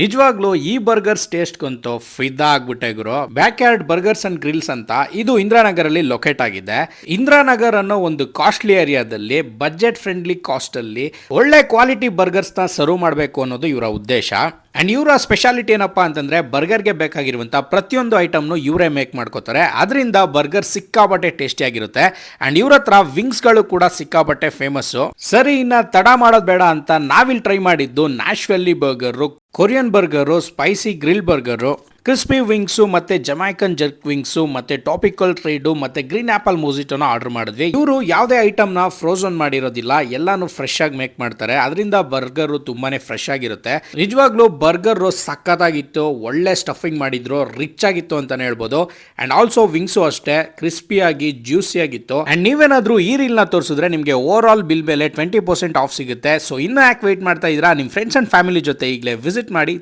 ನಿಜವಾಗ್ಲೂ ಈ burgers taste ಗಂತೂ ಫಿದಾ ಆಗ್ಬಿಟ್ಟೆ ಗುರು. Backyard burgers and grills ಅಂತ ಇದು ಇಂದಿರಾನಗರಲ್ಲಿ ಲೊಕೇಟ್ ಆಗಿದೆ. ಇಂದಿರಾನಗರ್ ಅನ್ನೋ ಒಂದು ಕಾಸ್ಟ್ಲಿ ಏರಿಯಾದಲ್ಲಿ ಬಜೆಟ್ ಫ್ರೆಂಡ್ಲಿ ಕಾಸ್ಟ್ ಅಲ್ಲಿ ಒಳ್ಳೆ ಕ್ವಾಲಿಟಿ ಬರ್ಗರ್ಸ್ ನ ಸರ್ವ್ ಮಾಡಬೇಕು ಅನ್ನೋದು ಇವರ ಉದ್ದೇಶ. ಅಂಡ್ ಇವರ ಸ್ಪೆಷಾಲಿಟಿ ಏನಪ್ಪಾ ಅಂತಂದ್ರೆ ಬರ್ಗರ್ಗೆ ಬೇಕಾಗಿರುವಂತ ಪ್ರತಿಯೊಂದು ಐಟಮ್ನು ಇವರೇ ಮೇಕ್ ಮಾಡ್ಕೋತಾರೆ. ಅದರಿಂದ ಬರ್ಗರ್ ಸಿಕ್ಕಾಬಟ್ಟೆ ಟೇಸ್ಟಿ ಆಗಿರುತ್ತೆ. ಅಂಡ್ ಇವ್ರ ಹತ್ರ ವಿಂಗ್ಸ್ ಗಳು ಕೂಡ ಸಿಕ್ಕಾಬಟ್ಟೆ ಫೇಮಸ್. ಸರಿ, ಇನ್ನ ತಡ ಮಾಡೋದ್ ಬೇಡ ಅಂತ ನಾವಿಲ್ಲಿ ಟ್ರೈ ಮಾಡಿದ್ದು ನ್ಯಾಶ್ವೆಲ್ಲಿ burger, Korean burger, spicy grill burger, crispy wings ಮತ್ತೆ ಜಮೈಕನ್ ಜರ್ಕ್ ವಿಂಗ್ಸು ಮತ್ತೆ ಟಾಪಿಕಲ್ ಟ್ರೇಡು ಮತ್ತೆ ಗ್ರೀನ್ ಆಪಲ್ ಮೊಜಿಟೋನ ಆರ್ಡರ್ ಮಾಡಿದ್ವಿ. ಇವರು ಯಾವುದೇ ಐಟಮ್ ನ ಫ್ರೋಸನ್ ಮಾಡಿರೋದಿಲ್ಲ, ಎಲ್ಲಾನು ಫ್ರೆಶ್ ಆಗಿ ಮೇಕ್ ಮಾಡ್ತಾರೆ. ಅದರಿಂದ ಬರ್ಗರ್ ತುಂಬಾನೇ ಫ್ರೆಶ್ ಆಗಿರುತ್ತೆ. ನಿಜವಾಗ್ಲೂ ಬರ್ಗರ್ ಸಖತ್ತಾಗಿತ್ತು, ಒಳ್ಳೆ ಸ್ಟಫಿಂಗ್ ಮಾಡಿದ್ರು, ರಿಚ್ ಆಗಿತ್ತು ಅಂತಾನೆ ಹೇಳ್ಬೋದು. ಅಂಡ್ ಆಲ್ಸೋ ವಿಂಗ್ಸು ಅಷ್ಟೇ ಕ್ರಿಸ್ಪಿ ಆಗಿ ಜ್ಯೂಸಿ ಆಗಿತ್ತು. ಅಂಡ್ ನೀವೇನಾದ್ರೂ ಈ ರೀಲ್ ನ ತೋರಿಸಿದ್ರೆ ನಿಮಗೆ ಓವರ್ ಆಲ್ ಬಿಲ್ ಮೇಲೆ 20% ಆಫ್ ಸಿಗುತ್ತೆ. ಸೊ ಇನ್ನು ಯಾಕೆ ವೇಟ್ ಮಾಡ್ತಾ ಇದ್ದೀರಾ? ನಿಮ್ಮ ಫ್ರೆಂಡ್ಸ್ ಅಂಡ್ ಫ್ಯಾಮಿಲಿ ಜೊತೆ ಈಗಲೇ ವಿಸಿಟ್ ಮಾಡಿ.